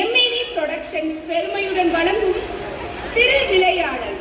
MAV productions பெருமையுடன் வழங்கும் திருவிளையாடல்.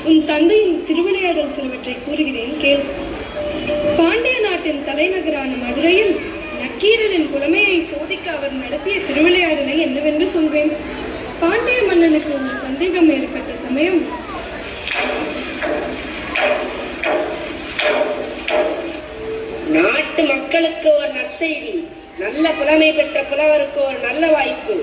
உன் தந்தையின் திருவிளையாடல் சிலவற்றை கூறுகிறேன் கேள். பாண்டிய நாட்டின் தலைநகரான மதுரையில் நக்கீரரின் புலமையை சோதிக்க அவர் நடத்திய திருவிளையாடலை என்னவென்று சொல்வேன். பாண்டிய மன்னனுக்கு ஒரு சந்தேகம் ஏற்பட்ட சமயம் நாட்டு மக்களுக்கு ஒரு நற்செய்தி, நல்ல புலமை பெற்ற புலவருக்கு ஒரு நல்ல வாய்ப்பு.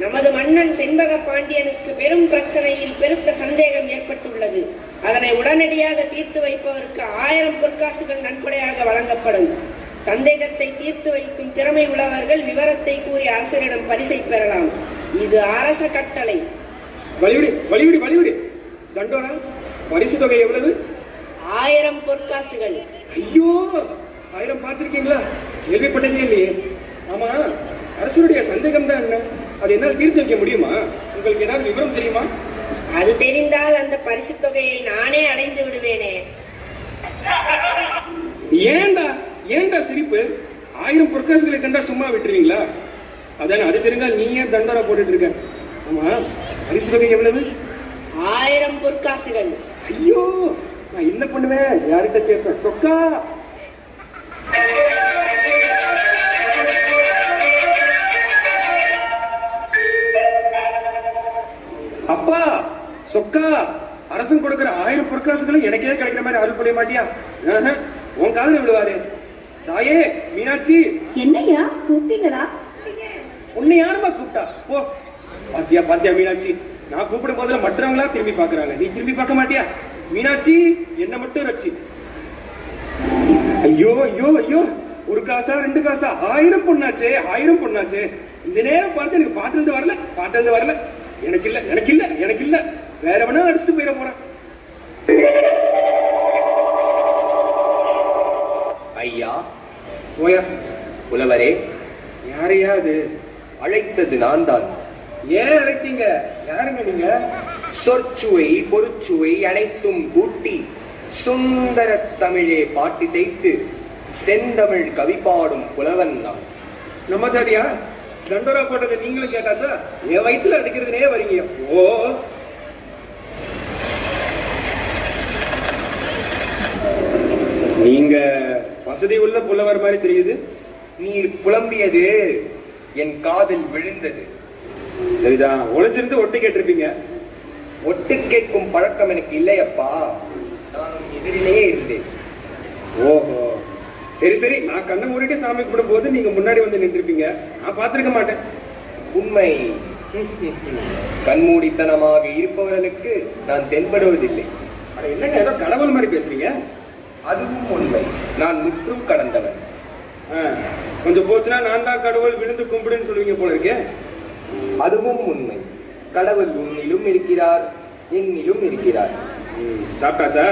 நமது மன்னன் செண்பக பாண்டியனுக்கு பெரும் பிரச்சனையில் பெருத்த சந்தேகம் ஏற்பட்டுள்ளது. அதனை உடனடியாக தீர்த்து வைப்பவருக்கு 1000 பொற்காசுகள் நன்கொடையாக வழங்கப்படும். சந்தேகத்தை தீர்த்து வைக்கும் திறமை உள்ளவர்கள் விவரத்தை கூறி அரசரிடம் பரிசை பெறலாம். இது அரச கட்டளை. தண்டோரா, பரிசு தொகை எவ்வளவு? 1000 பொற்காசுகள். ஐயோ, 1000 பார்த்திருக்கீங்களா? கேள்விப்பட்டதே இல்லையே. ஆமா, அரசருடைய சந்தேகம் தான் என்ன? அது என்னால் தீர்த்து வைக்க முடியுமா? உங்களுக்கு ஏதாவது விவரம் தெரியுமா? அது தெரிந்தால் அந்த பரிசு தொகையை நானே அடைந்து விடுவேனே. ஏண்டா சிரிப்பு? 1000 பொற்காசுகளை கண்டா சும்மா விட்டுருவீங்களா? அதான, அது தெரிந்தால் நீ ஏன் தண்டோரா போட்டுட்டு இருக்க? ஆமா, பரிசு தொகை எவ்வளவு? 1000 பொற்காசுகள். ஐயோ, நான் என்ன பண்ணுவேன்? யார்கிட்ட கேட்பேன்? சொக்கா, அப்பா, சொக்கா, அரசன் கொடுக்கிற 1000 பொற்காசுகளும் எனக்கே கிடைக்கிற மாதிரி அருள் புரிய மாட்டியா? உன் காதுல விழுவாரு. தாயே மீனாட்சி. என்னையா கூப்பிட்டீங்களா? உன்னை யாருமா கூப்பிட்டா? போ. பாத்தியா மீனாட்சி, நான் கூப்பிடும் போதுல மற்றவங்களா திரும்பி பாக்குறாங்க, நீ திரும்பி பார்க்க மாட்டியா? மீனாட்சி, என்ன மட்டும் ரட்சி. ஐயோ, ஒரு காசா 2 காசா? 1000 பொண்ணாச்சே. இந்த நேரம் பார்த்து எனக்கு பாட்டு வரல. எனக்கு இல்ல. வேற வேணா அடிச்சுட்டு போயிட போறான். ஐயா. ஓயா. புலவரே. யாரையா அது? அழைத்தது நான் தான். ஏன் அழைத்தீங்க? யாருங்க நீங்க? சொற்சுவை பொருட்சுவை அனைத்தும் கூட்டி சுந்தர தமிழே பாட்டி செய்து செந்தமிழ் கவி பாடும் புலவன் நான். நம்ம சாதியா? தண்டோரா போட்டதை நீங்களும் கேட்டாச்சா? என் வயிற்றுல அடிக்கிறதுனே வரீங்க. ஓ, நீங்க வசதி உள்ள புலவர் மாதிரி தெரியுது. நீர் புலம்பியது என் காதில் விழுந்தது. சரிதான், ஒளிஞ்சிருந்து ஒட்டு கேட்டிருப்பீங்க. ஒட்டு கேட்கும் பழக்கம் எனக்கு இல்லையப்பா. நானும் எதிரிலேயே இருந்தேன். ஓஹோ, சரி, நான் கண்ணை மூடிட்டு சாமி கும்பிடும் போது நீங்க முன்னாடி வந்து நின்றுப்பீங்க. நான் பார்த்திருக்க மாட்டேன். உண்மை. கண்மூடித்தனமாக இருப்பவர்களுக்கு நான் தென்படுவதில்லை. என்னங்க ஏதோ கடவுள் மாதிரி பேசுறீங்க? அதுவும் உண்மை. நான் முற்றும் கடந்தவன். கொஞ்சம் போச்சுன்னா நான் தான் கடவுள், விழுந்து கும்பிடுன்னு சொல்லுவீங்க போல இருக்கே. அதுவும் உண்மை. கடவுள் உன்னிலும் இருக்கிறார், என்னிலும் இருக்கிறார். சாப்பிட்டாச்சா?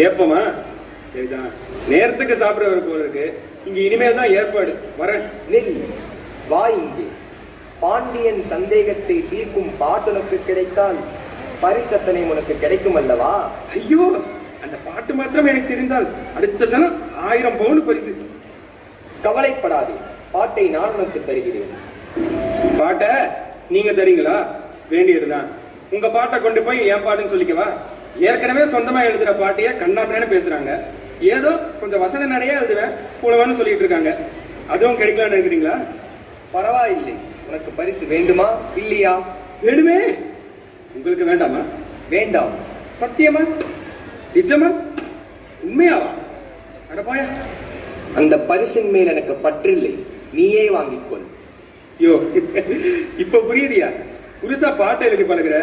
ஏப்பமா? சரிதான், நேரத்துக்கு சாப்பிடுறவர் போல இருக்கு. இங்க இனிமேல் தான் ஏற்பாடு. வரேன். நெல் வா இங்கே. பாண்டியன் சந்தேகத்தை தீர்க்கும் பாட்டு உனக்கு கிடைத்தால் பரிசத்தனை உனக்கு கிடைக்கும் அல்லவா? ஐயோ, அந்த பாட்டு மாத்திரம் எனக்கு தெரிந்தால் அடுத்த சனம் 1000 பவுன் பரிசு. கவலைப்படாதே, பாட்டை நான் உனக்கு தருகிறேன். பாட்டை நீங்க தரீங்களா? வேண்டியதுதான். உங்க பாட்டை கொண்டு போய் என் பாட்டுன்னு சொல்லிக்கவா? ஏற்கனவே சொந்தமா எழுதுற பாட்டையே கண்ணாப்பின்னு பேசுறாங்க. ஏதோ கொஞ்சம் வசன நிறைய எழுதுவேன் புலவன்னு சொல்லிட்டு இருக்காங்க. அதுவும் கிடைக்கலான்னு நினைக்கிறீங்களா? பரவாயில்லை. உனக்கு பரிசு வேண்டுமா இல்லையா? வேணுமே. உங்களுக்கு வேண்டாமா? வேண்டாம். சத்தியமா? நிஜமா? உண்மையாவா? அட போயா. அந்த பரிசின் மேல் எனக்கு பற்றில்லை. நீயே வாங்கிக்கொள். யோ, இப்ப புரியுதியா? புதுசா பாட்டை எழுதி பழகுற.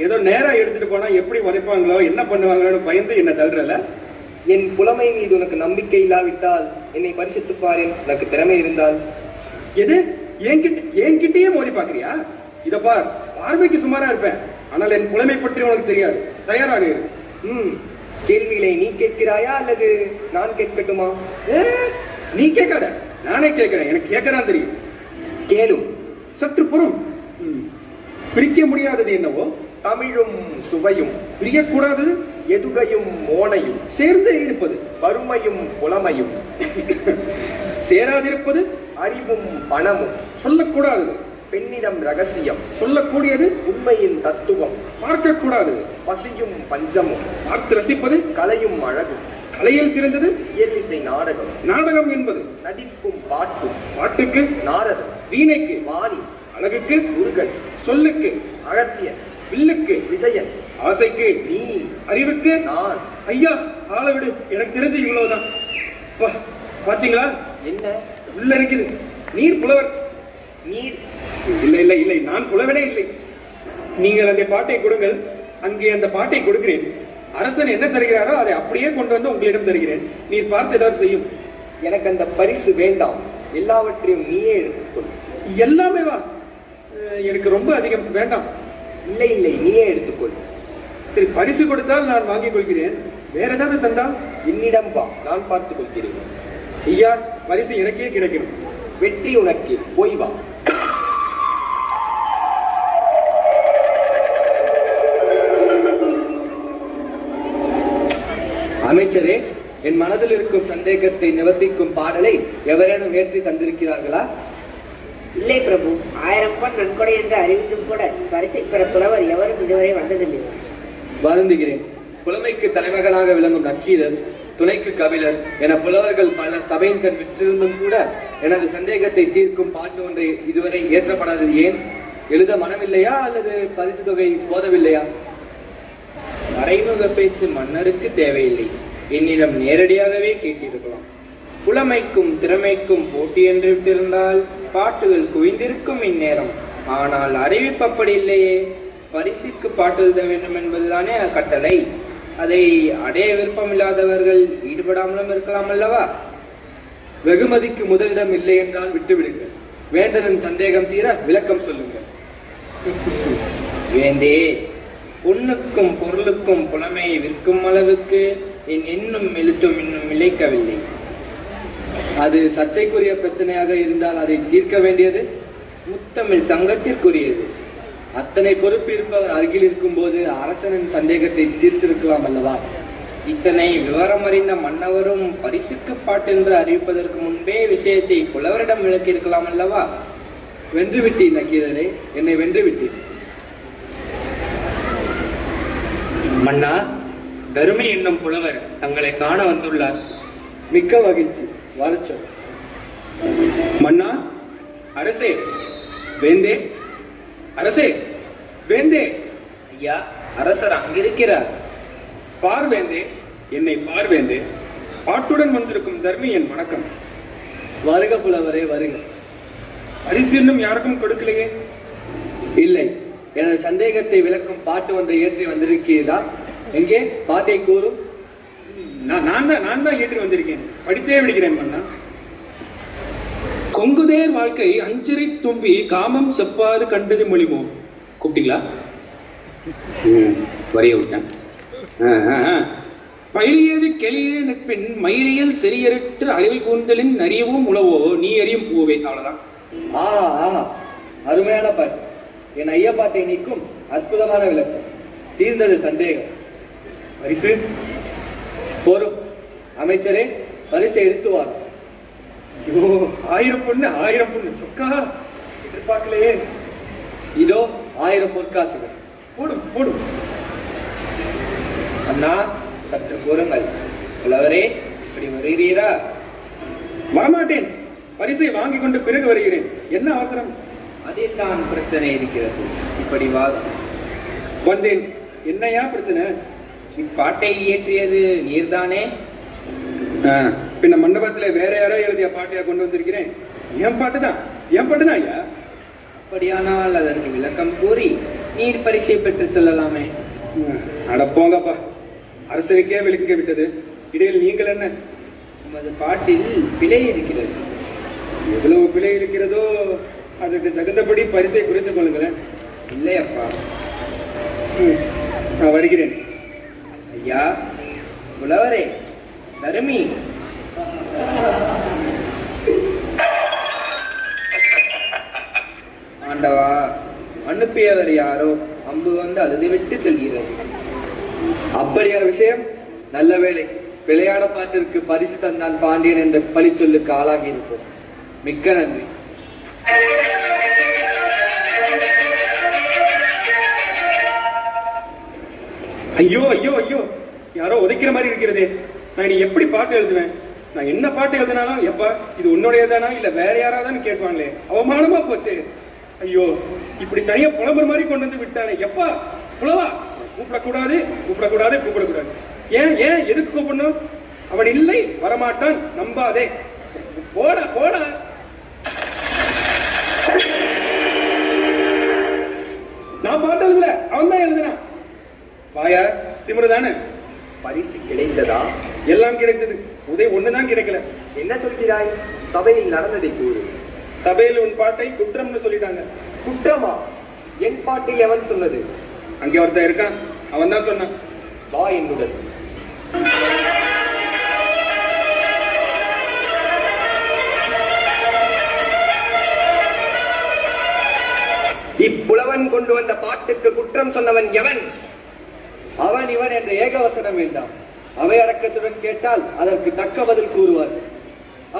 ஏதோ நேரா எடுத்துட்டு போனா எப்படி உதைப்பாங்களோ என்ன பண்ணுவாங்களோன்னு பயந்து என்ன தள்ளுறல. என் புலமை மீது உனக்கு நம்பிக்கை இல்லாவிட்டால் என்னை பரிசித்து பாரேன். உனக்கு திறமை இருந்தால். எது? என்கிட்டயே மோதி பாக்குறியா? இத பார், பார்வைக்கு சுமாரா இருப்பேன், ஆனால் என் புலமை பற்றி உனக்கு தெரியாது. தயாராக இரு. கேள்விகளை நீ கேட்கிறாயா அல்லது நான் கேட்கட்டுமா? நீ கேட்காத, நானே கேட்கிறேன். எனக்கு கேட்கறான் தெரியும். கேளும். சற்று புறம். பிரிக்க முடியாதது என்னவோ? தமிழும் சுவையும். பிரியக்கூடாதது எதுகையும் மோனையும். சேர்ந்தே இருப்பது வறுமையும் புலமையும். சேராதிருப்பது அறிவும் பணமும். சொல்லக்கூடாதது பெண்ணிடம் ரகசியம். சொல்லக்கூடியது உண்மையின் தத்துவம். பார்க்கக்கூடாது பசியும் பஞ்சமும். பார்த்து ரசிப்பது கலையும் அழகும். கலையில் சிறந்தது இயலிசை நாடகம். நாடகம் என்பது நடிப்பும் பாட்டும். பாட்டுக்கு நாரதம். வீணைக்கு வாணி. அழகுக்கு முருகன். சொல்லுக்கு அகத்தியன். வில்லுக்கு விஜயன். ஆசைக்கு நீ. அறிவுக்கு நான். ஐயா, ஆள விடு. எனக்கு தெரிஞ்சு இவ்வளவுதான். பாத்தீங்களா என்ன உள்ள இருக்குது? நீர் புலவர். நீர். இல்லை இல்லை இல்லை, நான் புலவனே இல்லை. நீங்கள் அந்த பாட்டை கொடுங்கள், அங்கே அந்த பாட்டை கொடுக்கிறேன். அரசன் என்ன தருகிறாரோ அதை அப்படியே கொண்டு வந்து உங்களிடம் தருகிறேன். நீர் பார்த்து ஏதாவது செய்யும். எனக்கு அந்த பரிசு வேண்டாம். எல்லாவற்றையும் நீயே எடுத்துக்கொள். எல்லாமே வா? எனக்கு ரொம்ப அதிகம் வேண்டாம். இல்லை இல்லை, நீயே எடுத்துக்கொள். சரி, பரிசு கொடுத்தால் நான் வாங்கிக் கொள்கிறேன். வேற ஏதாவது தந்தால் என்னிடம் வா, நான் பார்த்துக் கொள்கிறேன். ஐயா, பரிசு எனக்கே கிடைக்கும். வெற்றி உனக்கு. போய் வா. அமைச்சரே, என் மனதில் இருக்கும் சந்தேகத்தை நிவர்த்திக்கும் பாடலை எவரேனும் ஏற்றி தந்திருக்கிறார்களா? இல்லை பிரபு. 1000 பொன் நன்கொடை என்று அறிவித்தும் கூட பரிசை பெற புலவர் எவரும் இதுவரை வந்ததில்லை. வருந்துகிறேன். புலமைக்கு தலைமகனாக விளங்கும் நக்கீரர், துணைக்கு கபிலர் என புலவர்கள் பலர் சபையின் கண் விற்றிருந்தும் கூட எனது சந்தேகத்தை தீர்க்கும் பாட்டு ஒன்றை இதுவரை ஏற்றப்படாதது ஏன்? எழுத மனமில்லையா அல்லது பரிசு தொகை போதவில்லையா? மறைமுக பேச்சு மன்னருக்கு தேவையில்லை. என்னிடம் நேரடியாகவே கேட்டிருக்கலாம். புலமைக்கும் திறமைக்கும் போட்டி என்று விட்டிருந்தால் பாட்டுகள் குவிந்திருக்கும் இந்நேரம். ஆனால் அறிவிப்பு அப்படி இல்லையே. பரிசுக்கு பாட்டு எழுத வேண்டும் என்பதுதானே கட்டளை. அதை அடைய விருப்பமில்லாதவர்கள் ஈடுபடாமலும் இருக்கலாம் அல்லவா? வெகுமதிக்கு முதலிடம் இல்லை என்றால் விட்டுவிடுங்கள். வேந்தனின் சந்தேகம் தீர விளக்கம் சொல்லுங்கள். வேந்தே, பொண்ணுக்கும் பொருளுக்கும் புலமையை விற்கும் அளவுக்கு என் எண்ணும் எழுத்தும் இன்னும் இழைக்கவில்லை. அது சர்ச்சைக்குரிய பிரச்சனையாக இருந்தால் அதை தீர்க்க வேண்டியது முத்தமிழ் சங்கத்திற்குரியது. அத்தனை பொறுப்பு இருப்பவர் அருகில் இருக்கும் போது அரசனின் சந்தேகத்தை தீர்த்திருக்கலாம் அல்லவா? இத்தனை விவரம் அறிந்த மன்னவரும் பரிசுக்கு பாட்டென்று அறிவிப்பதற்கு முன்பே விஷயத்தை புலவரிடம் விளக்கியிருக்கலாம் அல்லவா? வென்றுவிட்டீர் நக்கீரரே, என்னை வென்றுவிட்டீர். மன்னா, தருமி என்னும் புலவர் தங்களை காண வந்துள்ளார். மிக்க மகிழ்ச்சி. வரச்சொல். மன்னா, அரசே, வேந்தே, அரசே, வேந்தே. ஐயா, அரசர் அங்கிருக்கிறார். பார்வேந்தே, என்னை பார்வேந்தே. பாட்டுடன் வந்திருக்கும் தர்மியன் வணக்கம். வருக புலவரே, வருக. பரிசு இன்னும் யாருக்கும் கொடுக்கலையே? இல்லை, எனது சந்தேகத்தை விளக்கும் பாட்டு ஒன்றை ஏற்றி வந்திருக்கிறீர்களா? எங்கே பாட்டை கூறும். நான் தான் ஏற்றி வந்திருக்கேன். படித்தே விடுகிறேன் மன்னா. கொங்குதேர் வாழ்க்கை அஞ்சிரை தும்பி காமம் செப்பாறு கண்டது மொழிமோ. கூப்பிட்டீங்களா? வரைய விட்டேன். பயிரியது கெளியே நட்பின் மயிரியல் செறியரிட்டு அறிவை கூந்தலின் நரியவும் உழவோ நீ அறியும் பூவே. அவ்வளவுதான். ஆஹா ஆஹா, அருமையான பாட்டு. என் ஐயா பாட்டை நீக்கும் அற்புதமான விளக்கம். தீர்ந்தது சந்தேகம். பரிசு போரும். அமைச்சரே, பரிசை எடுத்து வார். ஐயோ, 1000 பொண்ணு 1000 பொண்ணு சொக்கா, எதிர்பார்க்கலையே. இதோ 1000 பொற்காசுகள். போடும் போடும். அண்ணா, சற்று கூறுங்கள். புலவரே, இப்படி வருகிறீரா? வரமாட்டேன். பரிசை வாங்கி கொண்டு பிறகு வருகிறேன். என்ன அவசரம்? அதில் தான் பிரச்சனை இருக்கிறது. இப்படி வா. வந்தேன். என்னையா பிரச்சனை? இப்பாட்டை இயற்றியது நீர்தானே? பின்ன மண்டபத்துல வேற யாரோ எழுதிய பாட்டையா கொண்டு வந்திருக்கிறேன். என் பாட்டுதான், என் பாட்டுதான் ஐயா. அப்படியானால் அதற்கு விளக்கம் கூறி நீர் பரிசை பெற்று செல்லலாமே. அட போங்கப்பா, அரசருக்கே விளங்க விட்டது. இடையில் நீங்கள் என்ன? உமது பாட்டில் பிழை இருக்கிறது. எவ்வளவு பிழை இருக்கிறதோ அதற்கு தகுந்தபடி பரிசை குறைத்துக் கொள்ளுங்களேன். இல்லை அப்பா. நான் வருகிறேன். ஐயா, புலவரே, தருமி. ஆண்டவா, அனுப்பியவர் யாரோ அம்பு வந்து அழுதுவிட்டு செல்கிறது. அப்படியா விஷயம்? நல்ல வேளை, விளையாட பாட்டிற்கு பரிசு தந்தான் பாண்டியன் என்ற பழி சொல்லுக்கு ஆளாகி இருப்போம். மிக்க நன்றி. ஐயோ ஐயோ ஐயோ, யாரோ உதைக்கிற மாதிரி இருக்கிறதே. நான் இனி எப்படி பாட்டு எழுதுவேன்? நான் என்ன பாட்டு எழுதினாலும் எப்பா இது உன்னுடையதானா இல்ல வேற யாராதான்னு கேட்பாங்களே, அவமானமா போச்சு. ஐயோ, இப்படி தனியா புலம்புற மாதிரி கொண்டு வந்து விட்டானே. எப்பா புலவா, கூப்பிடக்கூடாது கூப்பிடக்கூடாது கூப்பிடக்கூடாது. ஏன் ஏன் எதுக்கு கூப்பிடணும்? அவன் இல்லை, வரமாட்டான், நம்பாதே. போட போட. நான் பாட்டு எழுதல, அவன் தான் எழுதுனான். வாயா, திமிருதானே. பரிசு கிடைத்ததா? எல்லாம் கிடைத்தது, உதவி ஒண்ணுதான் கிடைக்கல. என்ன சொல்கிறாய்? சபையில் நடந்ததை கூறு. சபையில் உன் பாட்டை குற்றம்னு சொல்லிட்டாங்க. குற்றமா? என் பாட்டில் எவன் சொன்னது? அங்கே ஒருத்தன் இருக்கான், அவன் தான் சொன்னான். வா என்னுடன். இப்புலவன் கொண்டு வந்த பாட்டுக்கு குற்றம் சொன்னவன் எவன்? அவன் இவன் என்ற ஏகவசனம் வேண்டாம். அவை அடக்கத்துடன் கேட்டால் அதற்கு தக்க பதில் கூறுவார்.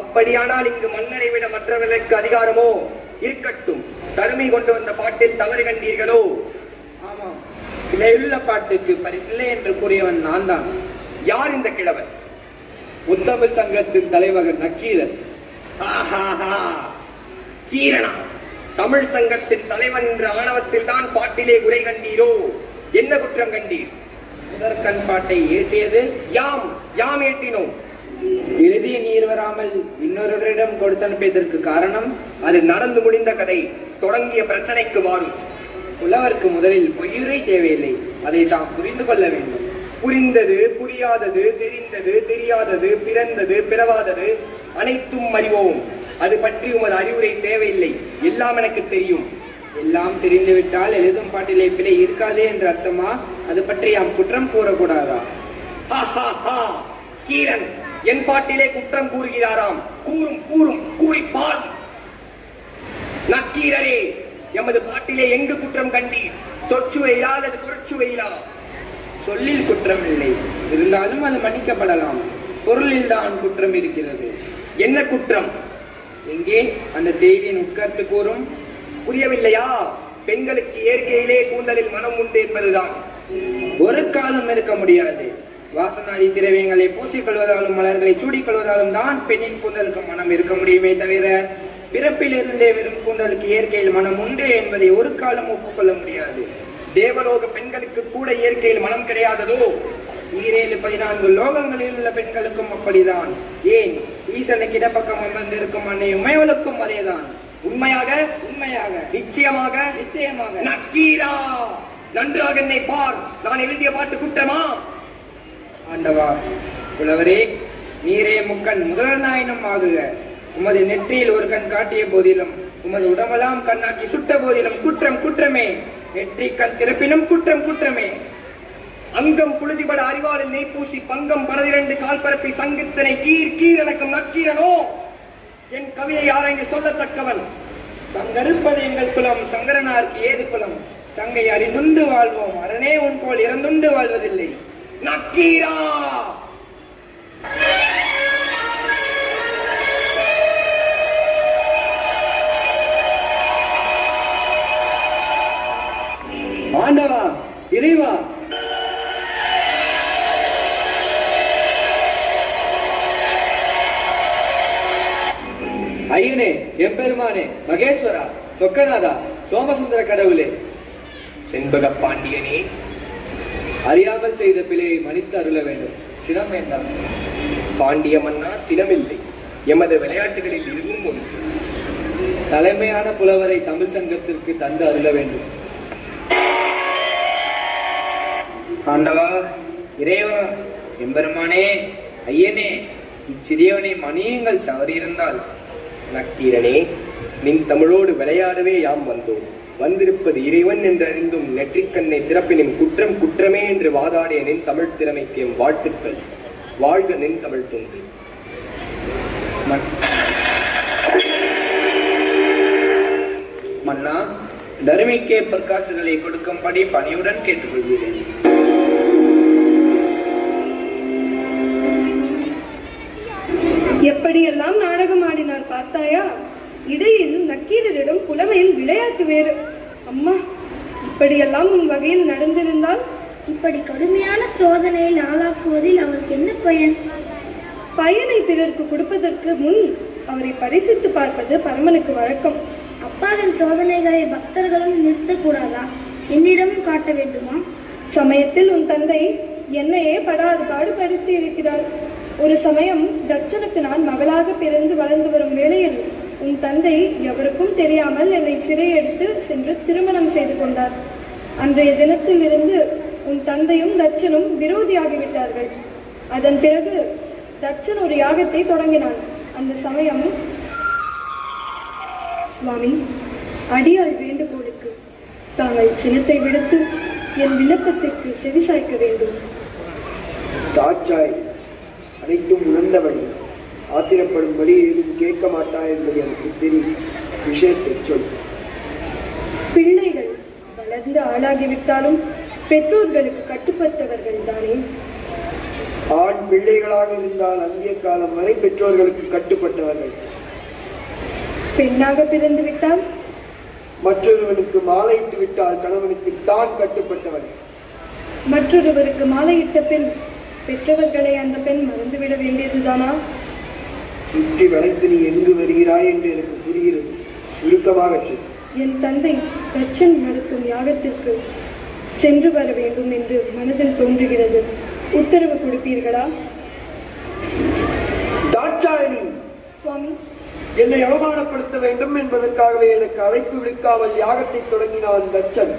அப்படியானால் இங்கு மன்னரை விட மற்றவர்களுக்கு அதிகாரமோ? இருக்கட்டும். தருமி கொண்டு வந்த பாட்டில் தவறு கண்டீர்களோ? ஆமாம், பிழையுள்ள பாட்டுக்கு பரிசில்லை என்று கூறியவன் நான் தான். யார் இந்த கிழவன்? முத்தமிழ் சங்கத்தின் தலைமகன் நக்கீரன். கீரனா? தமிழ் சங்கத்தின் தலைவன் என்ற ஆணவத்தில் தான் பாட்டிலே குறை கண்டீரோ? என்ன குற்றம் கண்டீர்? முதற்கண் பாட்டை ஏற்றியது யாம் யாம் ஏற்றினோம். எழுதிய நீர் வராமல் இன்னொருவரிடம் கொடுத்தனுப்பியதற்கு காரணம்? அது நடந்து முடிந்த கதை. தொடங்கிய பிரச்சனைக்கு வாரும். புலவருக்கு முதலில் பொய்யுரை தேவையில்லை, அதை தாம் புரிந்து கொள்ள வேண்டும். புரிந்தது, புரியாதது, தெரிந்தது, தெரியாதது, பிறந்தது, பிறவாதது அனைத்தும் அறிவோம். அது பற்றி உமது அறிவுரை தேவையில்லை. எல்லாம் எனக்கு தெரியும். எல்லாம் தெரிந்துவிட்டால் எழுதும் பாட்டிலே பிழை இருக்காதே என்று அர்த்தமா? அது பற்றி யாம் குற்றம் கூறக்கூடாதா? கீரன் என் பாட்டிலே குற்றம் கூறுகிறாராம். கூறும் கூறும் கூறிப்பால். நக்கீரரே, எமது பாட்டிலே எங்கு குற்றம் கண்டீர்? சொற்சுவையிலா அல்லது பொருட்சுவையிலா? சொல்லில் குற்றம் இல்லை, இருந்தாலும் அது மன்னிக்கப்படலாம். பொருளில் தான் குற்றம் இருக்கிறது. என்ன குற்றம்? எங்கே அந்த செய்தியின் உட்கருத்து கூறும்? புரியவில்லையா? பெண்களுக்கு இயற்கையிலே கூந்தலில் மனம் உண்டு என்பதுதான். ஒரு காலம் இருக்க முடியாது. வாசனாதி திரவியங்களை பூசிக்கொள்வதாலும் மலர்களை சூடிக்கொள்வதாலும் தான் பெண்ணின் கூந்தலுக்கு மனம் இருக்க முடியுமே தவிர பிறப்பிலிருந்தே வெறும் கூந்தலுக்கு இயற்கையில் மனம் உண்டு என்பதை ஒரு காலம் ஒப்புக்கொள்ள முடியாது. தேவலோக பெண்களுக்கு கூட இயற்கையில் மனம் கிடையாததோ? 14 லோகங்களில் உள்ள பெண்களுக்கும் அப்படிதான். ஏன், ஈசனுக்கு இடப்பக்கம் அமர்ந்திருக்கும் அன்னை உமையவளுக்கும் அதேதான். உண்மையாக? உண்மையாக. நிச்சயமாக? நிச்சயமாக. நக்கீரா, நன்றாக என்னை பார். நான் எழுதிய பாட்டு குற்றமா? ஆண்டவா, புலவரே, நீரே முக்கண் முதல் நாயனம் ஆகுக. உமது நெற்றியில் ஒரு கண் காட்டிய போதிலும் உமது உடம்பெல்லாம் கண்ணாக்கி சுட்ட போதிலும் குற்றம் குற்றமே. நெற்றி கண் திறப்பினும் குற்றம் குற்றமே. அங்கம் புழுதிபட அறிவாளில் நெய் பூசி பங்கம் படதிரண்டு கால் பரப்பி சங்கித்தனை கீர் கீரனக்கும் நக்கீரனோ? என் கவியை யாரெங்கு சொல்லத்தக்கவன்? சங்கருப்பது எங்கள் குலம், சங்கரனார்க்கு ஏது குலம்? சங்கை அறிந்துண்டு வாழ்வோம், அரணே உன் போல் இறந்துண்டு வாழ்வதில்லை. நக்கீரா! எம்பெருமானே, மகேஸ்வரா, சொக்கநாதா, சோமசுந்தர கடவுளே, செண்பக பாண்டியனே, அறியாமல் செய்த பிழையை மன்னித்து அருள வேண்டும். சினம் வேண்டாம். பாண்டிய மன்னா, சினமில்லை. எமது விளையாட்டுகளில் இதுவும் ஒன்று. தலைமையான புலவரை தமிழ் சங்கத்திற்கு தந்து அருள வேண்டும். ஆண்டவா, இறைவா, எம்பெருமானே, ஐயனே, இச்சிறியவனை மணியுங்கள் தவறியிருந்தால். நக்கீரனே, நின் தமிழோடு விளையாடவே யாம் வந்தோம். வந்திருப்பது இறைவன் என்று அறிந்தும் நெற்றிக்கண்ணை திறப்பினும் குற்றம் குற்றமே என்று வாதாடிய நின் தமிழ் திறமைக்கு எம் வாழ்த்துக்கள். வாழ்க நின் தமிழ் தொண்டு. மன்னா, தருமிக்கே பொற்காசுகளை கொடுக்கும்படி பணியுடன் கேட்டுக்கொள்கிறேன். எப்படியெல்லாம் நாடகம் ஆடினார் பார்த்தாயா? இடையில் நக்கீரரிடம் புலமையில் விளையாட்டு வேறு. அம்மா, இப்படியெல்லாம் உன் வகையில் நடந்திருந்தால்? இப்படி கடுமையான சோதனையில் ஆளாக்குவதில் அவருக்கு என்ன பயன்? பயனை பிறருக்கு கொடுப்பதற்கு முன் அவரை பரிசித்து பார்ப்பது பரமனுக்கு வழக்கம். அப்பாவின் சோதனைகளை பக்தர்களும் நிறுத்தக்கூடாதா? என்னிடமும் காட்ட வேண்டுமா? சமயத்தில் உன் தந்தை என்னையே படாது பாடுபடுத்தி இருக்கிறார். ஒரு சமயம் தட்சனுக்கு நான் மகளாக பிறந்து வளர்ந்து வரும் வேளையில் உன் தந்தை எவருக்கும் தெரியாமல் என்னை சிறையெடுத்து சென்று திருமணம் செய்து கொண்டார். அன்றைய தினத்திலிருந்து உன் தந்தையும் தட்சனும் விரோதியாகிவிட்டார்கள். அதன் பிறகு தட்சன் ஒரு யாகத்தை தொடங்கினான். அந்த சமயம் சுவாமி, அடியாள் வேண்டுகோளுக்கு தாங்கள் சினத்தை விடுத்து என் விண்ணப்பத்திற்கு செவிசாய்க்க வேண்டும். தாட்சாய், அனைத்தும் உணர்ந்தபடி ஆத்திரப்படும்படி ஏதும் கேட்க மாட்டாய் என்பது எனக்கு தெரியும். விஷயத்தை சொல். பிள்ளைகள் வளர்ந்து ஆளாகிவிட்டாலும் பெற்றோர்களுக்கு கட்டுப்பட்டவர்கள் தானே? ஆண் பிள்ளைகளாக இருந்தால் அந்திய காலம் வரை பெற்றோர்களுக்கு கட்டுப்பட்டவர்கள். பெண்ணாக பிறந்து விட்டால் மற்றொருவனுக்கு மாலையிட்டு விட்டால் கணவனுக்கு தான் கட்டுப்பட்டவன். மற்றொருவருக்கு மாலையிட்ட பின் பெற்றவர்களை அந்த பெண் மறந்துவிட வேண்டியதுதானா? சுற்றி வளைத்து நீ எங்கு வருகிறாய் என்று எனக்கு புரிகிறது. சுருக்கமாக சொல். என் தந்தை தட்சன் நடத்தும் யாகத்திற்கு சென்று வர வேண்டும் என்று மனதில் தோன்றுகிறது. உத்தரவு கொடுப்பீர்களா? தாட்சாயணி, சுவாமி, என்னை அவமானப்படுத்த வேண்டும் என்பதற்காகவே எனக்கு அழைப்பு விடுக்காமல் யாகத்தை தொடங்கினான் தட்சன்.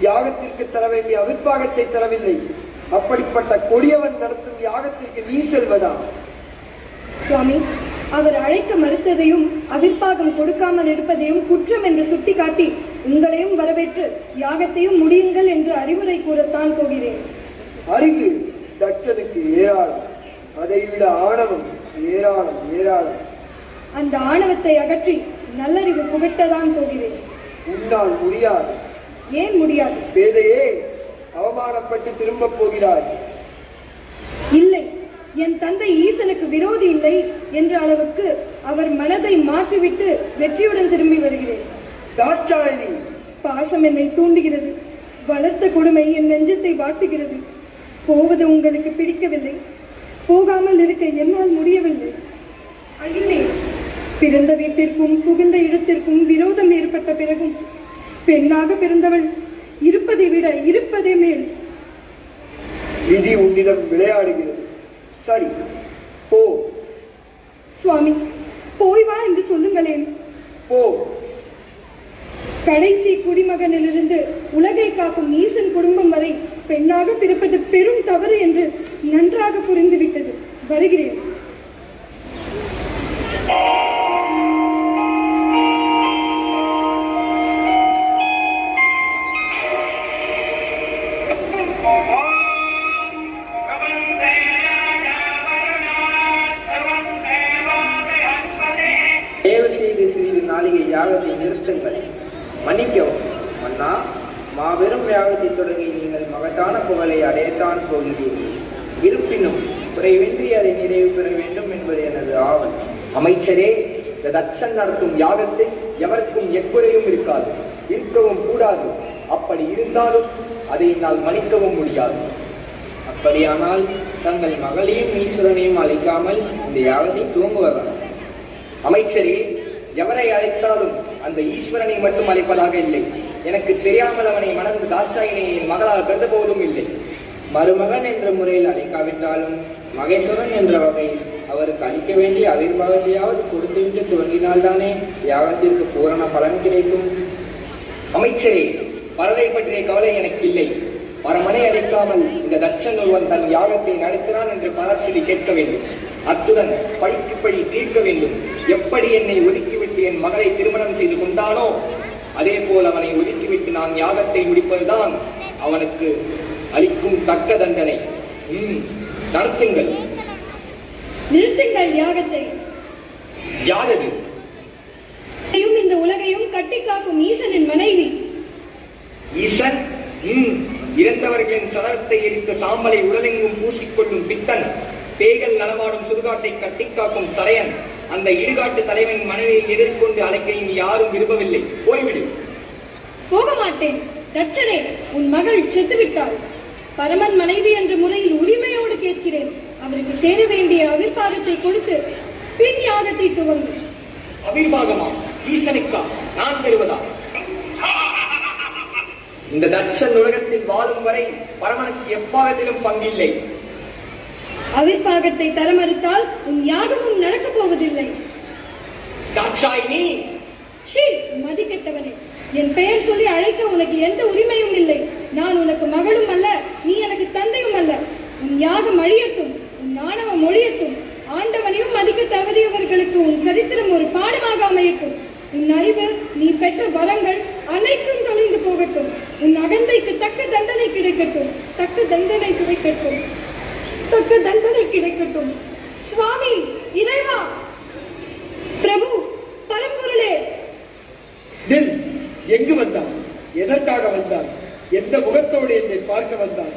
யாகத்திற்கு தர வேண்டிய அவிர்வாகத்தை தரவில்லை. அப்படிப்பட்ட கொடியவன் நடத்தும் யாகத்திற்கு நீ செல்வதா? சுவாமி, அவர் அழைக்க மறுத்ததையும் அவிர்வாகம் கொடுக்காமல் இருப்பதையும் குற்றம் என்று சுட்டிக்காட்டி உங்களையும் வரவேற்று யாகத்தையும் முடியுங்கள் என்று அறிவுரை கூறத்தான் போகிறேன். அறிவு தட்சனுக்கு ஏராளம், அதைவிட ஆணவம் ஏராளம் ஏராளம். அந்த ஆணவத்தை அகற்றி நல்லறிவு புகட்டதான் போகிறேன். உன்னால் முடியாது. ஏன் முடியாது? பேதையே, அவமானப்பட்டு திரும்ப போகிறாய். இல்லை, என் தந்தை ஈசனுக்கு விரோதி இல்லை என்ற அளவுக்கு அவர் மனதை மாற்றிவிட்டு வெற்றியுடன் திரும்பி வருகிறேன். தாட்சாயணி, பாசம் என்னை தூண்டுகிறது. வளர்த்த கொடுமை என் நெஞ்சத்தை வாட்டுகிறது. போவது உங்களுக்கு பிடிக்கவில்லை, போகாமல் இருக்க என்னால் முடியவில்லை. ஐயனே, பிறந்த வீட்டிற்கும் புகுந்த இடத்திற்கும் விரோதம் ஏற்பட்ட பிறகும் பெண்ணாக பிறந்தவள் இருப்பதை விட இருப்பதே மேல். விதி உன்னிடம் விளையாடுகிறது. சரி, போ. சுவாமி, போய் வா என்று சொல்லுங்களேன். போ. கடைசி குடிமகனிலிருந்து உலகை காக்கும் ஈசன் குடும்பம் வரை பெண்ணாக பிறப்பது பெரும் தவறு என்று நன்றாக புரிந்துவிட்டது. வருகிறேன். தயவு செய்து சிறிது நாளிகை யாகத்தை நிறுத்துங்கள். மன்னிக்கவும் மன்னா, மாபெரும் யாகத்தை தொடங்கி நீங்கள் மகத்தான புகழை அடையத்தான் போகிறீர்கள். இருப்பினும் குறைவின்றி அதை நிறைவு பெற வேண்டும் என்பது எனது ஆவல். அமைச்சரே, இந்த தட்சன் நடத்தும் யாகத்தை எவருக்கும் எக்குறையும் இருக்காது, இருக்கவும் கூடாது. அப்படி இருந்தாலும் அதை என்னால் மன்னிக்கவும் முடியாது. அப்படியானால் தங்கள் மகளையும் ஈஸ்வரனையும் அழிக்காமல் இந்த யாகத்தை துவங்குவதா? அமைச்சரே, எவரை அழைத்தாலும் அந்த ஈஸ்வரனை மட்டும் அழைப்பதாக இல்லை. எனக்கு தெரியாமல் அவனை மணந்து தாட்சாயினை என் மகளால் கருத போவதும் இல்லை. மருமகன் என்ற முறையில் அழைக்காவிட்டாலும் மகேஸ்வரன் என்ற வகையில் அவருக்கு அளிக்க வேண்டிய அவிர்வாகத்தையாவது கொடுத்துவிட்டு துவங்கினால்தானே யாகத்திற்கு பூரண பலன் கிடைக்கும். அமைச்சரே, பரதை பற்றிய கவலை எனக்கு இல்லை. பரமனை அழைக்காமல் இந்த தட்சன் ஒருவன் தன் யாகத்தை நடத்தினான் என்று பலர் சொல்லி கேட்க வேண்டும். அத்துடன் பழிக்கு பழி தீர்க்க வேண்டும். எப்படி என்னை ஒதுக்கிவிட்டு என் மகளை திருமணம் செய்து கொண்டானோ அதே போல் அவனை ஒதுக்கிவிட்டு நான் யாகத்தை முடிப்பதுதான் அவனுக்கு அளிக்கும் தக்க தண்டனை. நடத்துங்கள். நிறுத்துங்கள் யாகத்தை. யாரது? இந்த உலகையும் கட்டி காக்கும் ஈசனின் மனைவி. ஈசன்? இறந்தவர்களின் சரத்தை எரித்த சாம்பலை உடலெங்கும் பூசிக்கொள்ளும் பித்தன், பேய்கள் நடமாடும் சுடுகாட்டை கட்டி காக்கும் சரையன், அந்த இடுகாட்டு தலைவன் மனைவியை எதிர்கொண்டு அழைக்க இனி யாரும் விரும்பவில்லை. போய்விடு. போக மாட்டேன். தட்சனே, உன் மகள் செத்துவிட்டாள். பரமன் மனைவி என்ற முறையில் உரிமையோடு கேட்கிறேன். அவருக்கு சேர வேண்டிய அவிர்வாகத்தை கொடுத்து பின் யாகத்தை துவங்கும். அவிர்வாகமா? ஈசனுக்கா? நான் தருவதா? இந்த தட்சன் உலகத்தில் வாழும் வரை பரமனுக்கு எப்பாகத்திலும் பங்கில்லை. அவிர்வாகத்தை தர மறுத்தால் உன் யாகமும் நடக்கப் போவதில்லை. தாட்சாயினி! சீ, மதி கெட்டவனே, என் பெயர் சொல்லி அழைக்க உனக்கு எந்த உரிமையும் இல்லை. நான் உனக்கு மகளும் அல்ல, நீ எனக்கு தந்தையும் அல்ல. உன் யாகம் அழியட்டும், உன் ஆணவம் ஒழியட்டும். ஆண்டவனையும் மதிக்க தவறியவர்களுக்கு உன் சரித்திரம் ஒரு பாடமாக அமையட்டும். உன் அறிவு, நீ பெற்ற வரங்கள் அனைத்தும் தொலைந்து போகட்டும். உன் அகந்தைக்கு தக்க தண்டனை கிடைக்கட்டும். தக்க தண்டனை கிடைக்கட்டும். தக்க தண்டனை கிடைக்கட்டும். சுவாமி, இறைவா, பிரபு, பரம்பொருளே. எங்கு வந்தார்? எதற்காக வந்தார்? எந்த முகத்தோடு என்னை பார்க்க வந்தார்?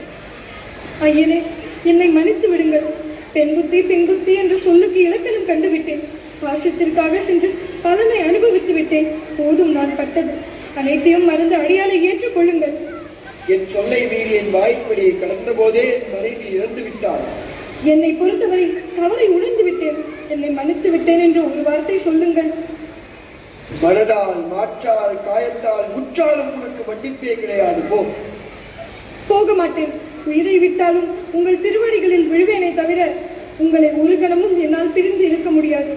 ஐயனே, என்னை மன்னித்து விடுங்கள். பெண் புத்தி என்ற சொல்லுக்கு இலக்கணம் கண்டுவிட்டேன். பாசத்திற்காக சென்று பலனை அனுபவித்து விட்டேன். போதும், நான் பட்டது. அனைத்தையும் மறந்து அடியாலை ஏற்றுக்கொள்ளுங்கள். என் சொல்லை மீறி என் வாய்ப்படியை கடந்த போதே என் மனைவி இறந்து விட்டார். என்னை பொறுத்தவரை தவறை உணர்ந்து விட்டேன். என்னை மன்னித்து விட்டேன் என்று ஒரு வார்த்தை சொல்லுங்கள். மனதால், மாற்றால், காயத்தால், முற்றாலும் உனக்கு மன்னிப்பே கிடையாது. போக மாட்டேன். உயிரை விட்டாலும் உங்கள் திருவடிகளில் விழுவேனே தவிர உங்களை ஒரு கணமும் என்னால் பிரிந்து இருக்க முடியாது.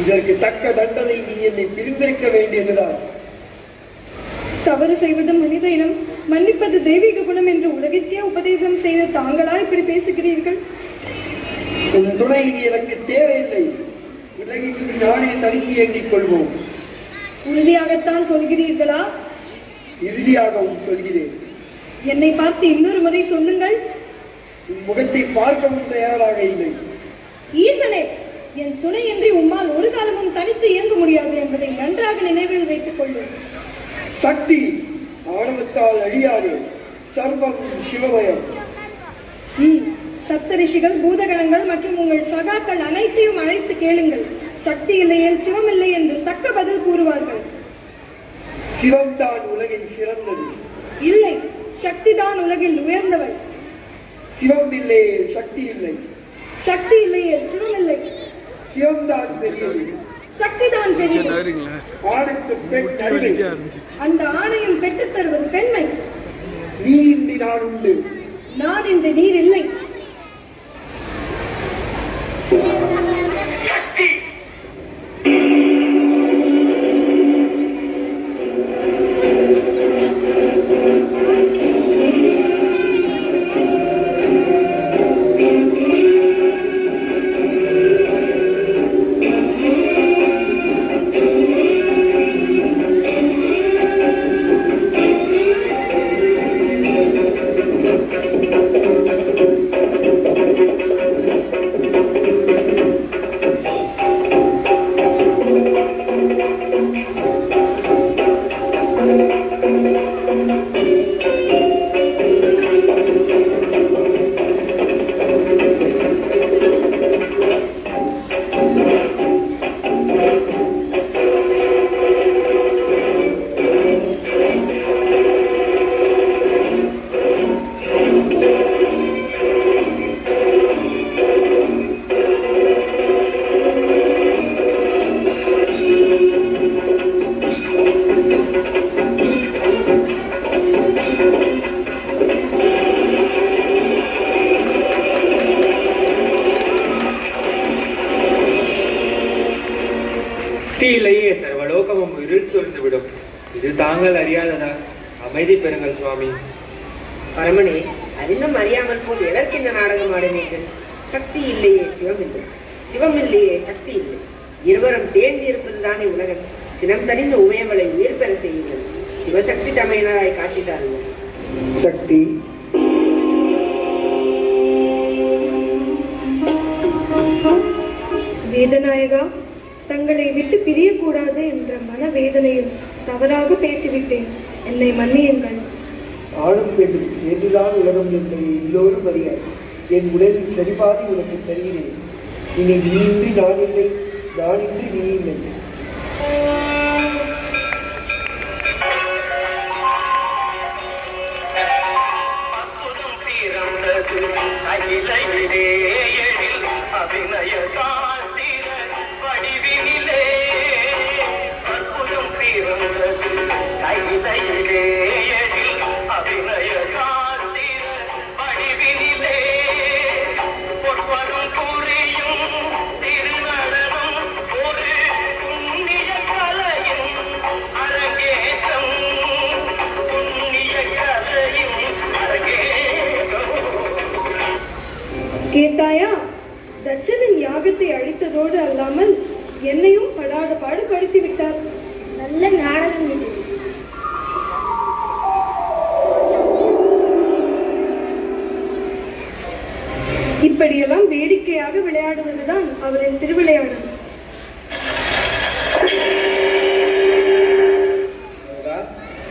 இதற்கு தக்க தண்டனை நீ என்னை பிரிந்திருக்க வேண்டியதுதான். தவறு செய்வது மனித இனம், மன்னிப்பது தெய்வீக குணம் என்று உலகிற்கே உபதேசம் செய்த தாங்களா இப்படி பேசுகிறீர்கள்? உன் துணை நீ எனக்கு தேவையில்லை. உலகிற்கு நானே தனித்து இயங்கிக் கொள்வோம். உறுதியாகத்தான் சொல்கிறீர்களா? இறுதியாகவும் சொல்கிறேன். என்னை பார்த்து இன்னொரு முறை சொல்லுங்கள். உன் முகத்தை பார்க்கவும் தயாராக இல்லை. ஈசனே, என் துணையின்றி உம்மால் ஒரு காலமும் தனித்து இயங்க முடியாது என்பதை நன்றாக நினைவில் வைத்துக் கொள்ளும். சக்தி ஆணவத்தால் அழியாது. சர்வம் சிவமயம். சப்த ரிஷிகள், பூதகணங்கள் மற்றும் உங்கள் சகாக்கள் அனைத்தையும் அழைத்து கேளுங்கள். சக்தி இல்லையேல் சிவம் இல்லை என்று தக்க பதில் கூறுவார்கள். சிவம்தான் உலகில் சிறந்தது. இல்லை, சக்தி தான் உலகில் உயர்ந்தவள். சிவம் இல்லையே சக்தி இல்லை. சக்தி இல்லையே சிவம் இல்லை. சிவம்தான் பெரியது. சக்தி தான் பெரியது. ஆணுக்கு பெண் அறிவு. அந்த ஆணையும் பெற்றுத் தருவது பெண்மை. நீ இன்றி நான் உண்டு. நான் இன்று நீர் இல்லை. லோகமும் இருள் சூழ்ந்துவிடும். இது தாங்கள் அறியாததா? அமைதி பெறுங்கள் சுவாமி. பரமனே, அறிந்தும் அறியாமல் போல் எதற்கு இந்த நாடகம் ஆடினீர்கள்? சக்தி இல்லையே சிவம் இல்லை, சிவம் இல்லையே சக்தி இல்லை. இருவரும் சேர்ந்து இருப்பது தானே உலகம். சினம் தணிந்த உமையவளை உயிர் பெற செய்யுங்கள். சிவசக்தி தமையினராய் காட்சி தாருங்கள். சக்தி, வேதநாயகா, தங்களை விட்டு பிரியக்கூடாது என்ற மனவேதனையில் தவறாக பேசிவிட்டேன். என்னை மன்னியுங்கள். ஆணும் பெண்ணும் சேர்ந்துதான் உலகம் என்பதை எல்லோரும் அறியார். என் உடலில் சரிபாதி உனக்கு தருகிறேன். இனி நீ இன்றி நான் இல்லை, நான் இன்றி நீ இல்லை. கேட்டாயா? தட்சனின் யாகத்தை அழித்ததோடு அல்லாமல் என்னையும் படாத பாடுபடுத்தி விட்டார். நல்ல நாடகம் இது. இப்படியெல்லாம் வேடிக்கையாக விளையாடுவதுதான் அவரின் திருவிளையாடல்.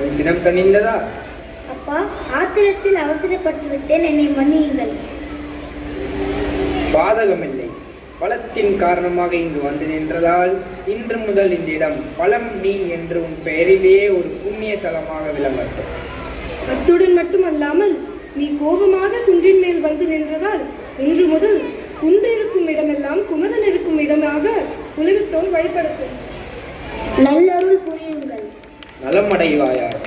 உன் சினம் தணிந்ததா? அப்பா, ஆத்திரத்தில் அவசரப்பட்டு விட்டேன், என்னை மன்னியுங்கள். பாதகமில்லை. பலத்தின் காரணமாக இங்கு வந்து நின்றதால் இன்று முதல் இந்த இடம் பலம் நீ என்று உன் பெயரிலேயே ஒரு புண்ணிய தலமாக விளங்கட்டும். அத்துடன் மட்டுமல்லாமல் நீ கோபமாக குன்றின் மேல் வந்து நின்றதால் இன்று முதல் குன்றிருக்கும் இடமெல்லாம் குமரன் இருக்கும் இடமாக உலகத்தோர் வழிபடட்டும். நல்லருள் புரியுங்கள். நலமடைவாயாக.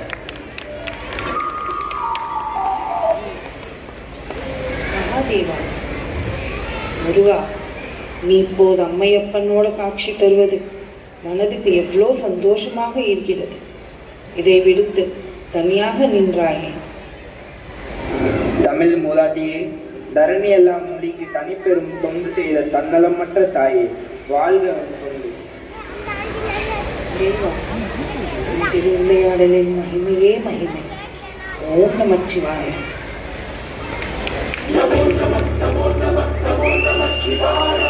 மகாதேவா, முருகா, நீ இப்போது அம்மையப்பனோட காட்சி தருவது மனதுக்கு எவ்வளோ சந்தோஷமாக இருக்கிறது. இதை விடுத்து தனியாக நின்றாயே. தமிழ் மூதாட்டியே, தரணி எல்லாம் மொழிக்கு தனிப்பெரும் தொண்டு செய்த தன்னலமற்ற தாயே, வாழ்க தொண்டு. தேவா, திருவிளையாடலின் மகிமையே மகிமை. ஓம் நமச்சிவாய. நமோ நம நமோ நம நமோ நம சிவாய.